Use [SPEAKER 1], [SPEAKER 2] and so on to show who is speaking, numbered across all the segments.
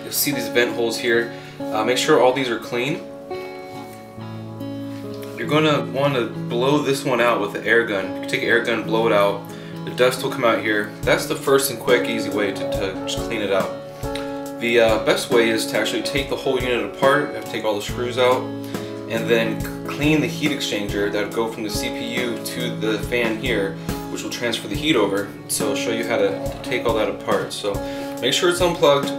[SPEAKER 1] you'll see these vent holes here. Make sure all these are clean. You're going to want to blow this one out with an air gun. You can take an air gun, blow it out. The dust will come out here. That's the first and quick, easy way to just clean it out. The best way is to actually take the whole unit apart. You have to take all the screws out, and then clean the heat exchanger that would go from the CPU to the fan here, which will transfer the heat over. So I'll show you how to take all that apart. So make sure it's unplugged.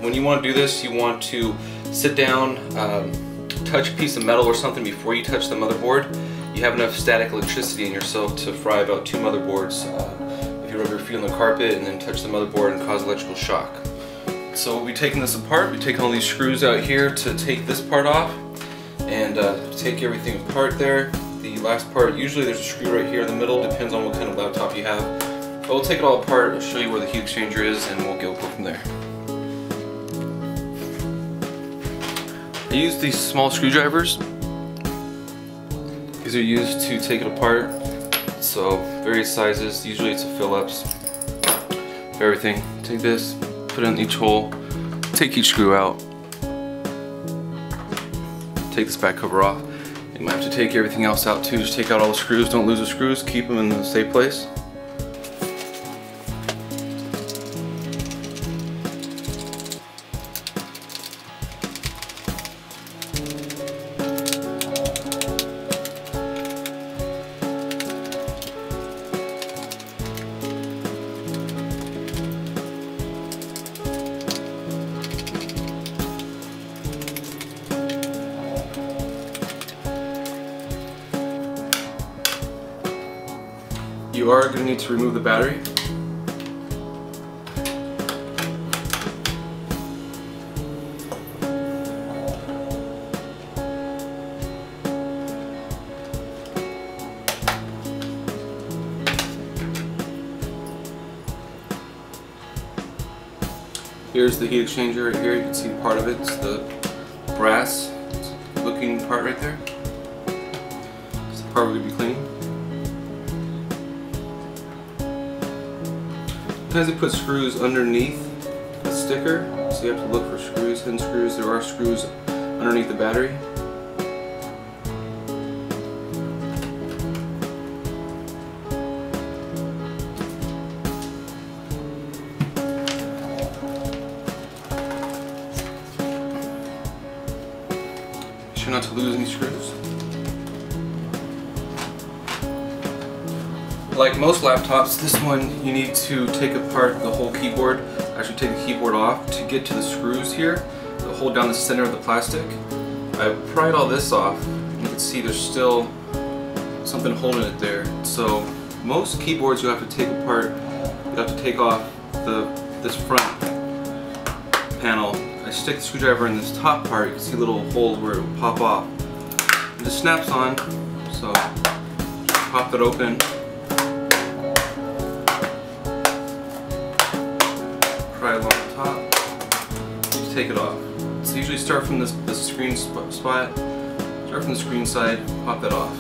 [SPEAKER 1] When you want to do this, you want to sit down, touch a piece of metal or something before you touch the motherboard. You have enough static electricity in yourself to fry about 2 motherboards if you rub your feet on the carpet and then touch the motherboard and cause electrical shock. So we'll be taking this apart. We're taking all these screws out here to take this part off and take everything apart there. The last part, usually there's a screw right here in the middle, depends on what kind of laptop you have. But we'll take it all apart, I'll show you where the heat exchanger is, and we'll go from there. I use these small screwdrivers. These are used to take it apart. So various sizes, usually it's a Phillips for everything. Take this, put it in each hole, take each screw out, take this back cover off. You might have to take everything else out too. Just take out all the screws, don't lose the screws, keep them in the safe place. You are going to need to remove the battery. Here's the heat exchanger right here. You can see part of it. It's the brass looking part right there. It's the part we're going to be cleaning. Sometimes they put screws underneath the sticker, so you have to look for screws, hidden screws. There are screws underneath the battery. Make sure not to lose any screws. Like most laptops, this one you need to take apart the whole keyboard, actually take the keyboard off to get to the screws here that hold down the center of the plastic. I pried all this off. You can see there's still something holding it there. So most keyboards you have to take apart, you have to take off this front panel. I stick the screwdriver in this top part, you can see little holes where it will pop off. It just snaps on, so pop it open. Pry along the top, you take it off. So usually start from this screen spot, start from the screen side, pop that off.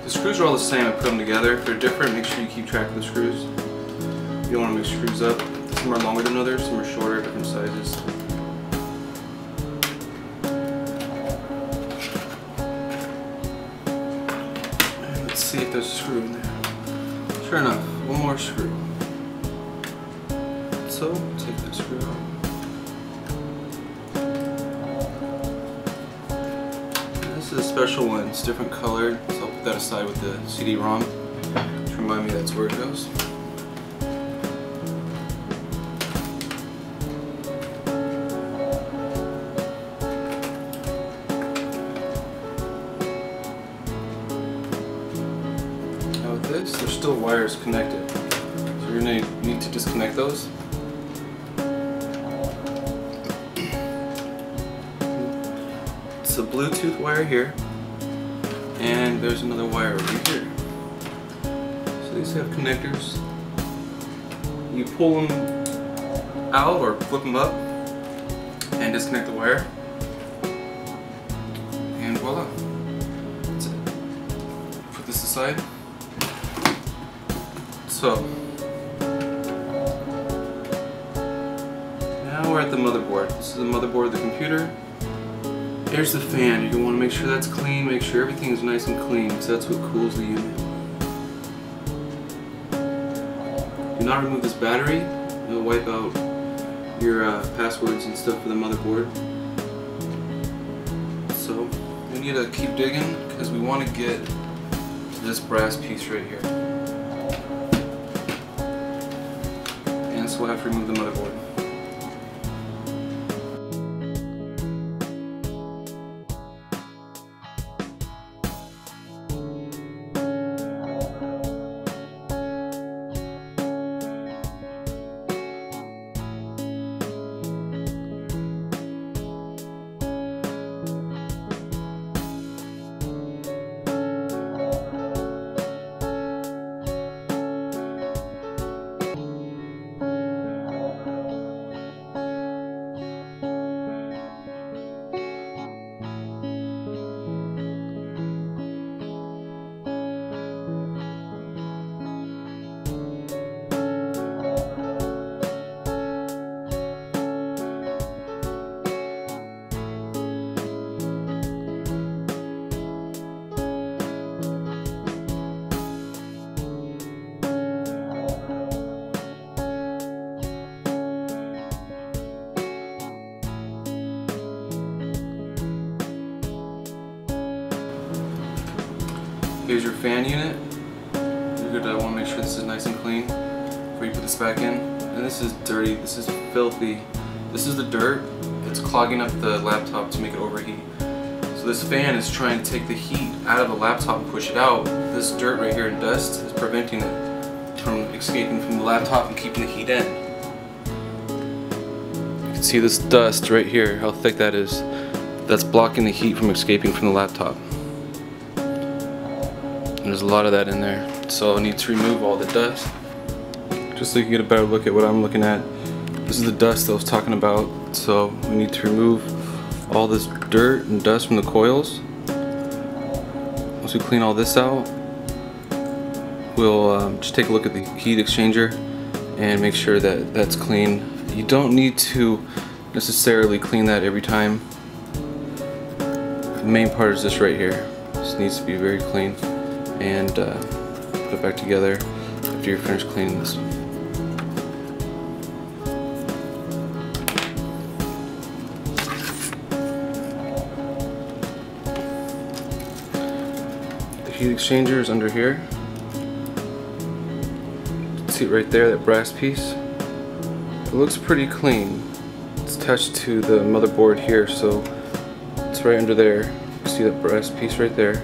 [SPEAKER 1] The screws are all the same. I put them together. If they're different, make sure you keep track of the screws. You don't want to mix screws up. Some are longer than others, some are shorter, different sizes. And let's see if there's a screw in there. Sure enough, one more screw. So, take that screw out. This is a special one. It's different colored, so I'll put that aside with the CD-ROM to remind me that's where it goes. still wires connected. So you're going to need to disconnect those. It's a Bluetooth wire here, and there's another wire over here. So these have connectors. You pull them out or flip them up and disconnect the wire, and voila, that's it. Put this aside. So now we're at the motherboard. This is the motherboard of the computer. There's the fan. You want to make sure that's clean, make sure everything is nice and clean, because that's what cools the unit. Do not remove this battery. It'll wipe out your passwords and stuff for the motherboard. So we need to keep digging because we want to get this brass piece right here. And so we'll have to remove the motherboard. Here's your fan unit. You're going to want to make sure this is nice and clean before you put this back in. And this is dirty, this is filthy. This is the dirt. It's clogging up the laptop to make it overheat. So this fan is trying to take the heat out of the laptop and push it out. This dirt right here and dust is preventing it from escaping from the laptop and keeping the heat in. You can see this dust right here, how thick that is. That's blocking the heat from escaping from the laptop. And there's a lot of that in there, so I need to remove all the dust just so you can get a better look at what I'm looking at. This is the dust I was talking about, so we need to remove all this dirt and dust from the coils. Once we clean all this out, we'll just take a look at the heat exchanger and make sure that that's clean. You don't need to necessarily clean that every time. The main part is this right here. This needs to be very clean. And put it back together after you're finished cleaning this. The heat exchanger is under here. See it right there, that brass piece? It looks pretty clean. It's attached to the motherboard here, so it's right under there. You see that brass piece right there?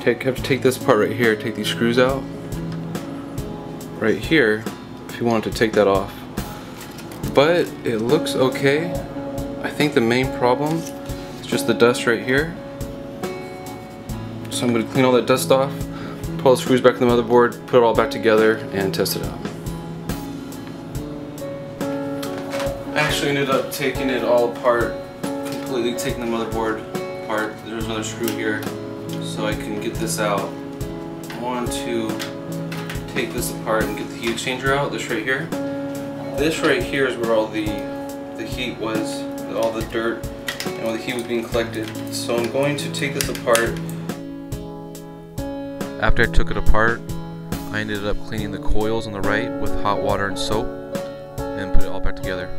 [SPEAKER 1] Have to take this part right here, take these screws out right here if you want to take that off. But it looks okay. I think the main problem is just the dust right here. So I'm going to clean all that dust off, pull the screws back in the motherboard, put it all back together, and test it out. I actually ended up taking it all apart, completely taking the motherboard apart. There's another screw here. So I can get this out. I want to take this apart and get the heat exchanger out, this right here. This right here is where all the heat was, all the dirt, and all the heat was being collected. So I'm going to take this apart. After I took it apart, I ended up cleaning the coils on the right with hot water and soap and put it all back together.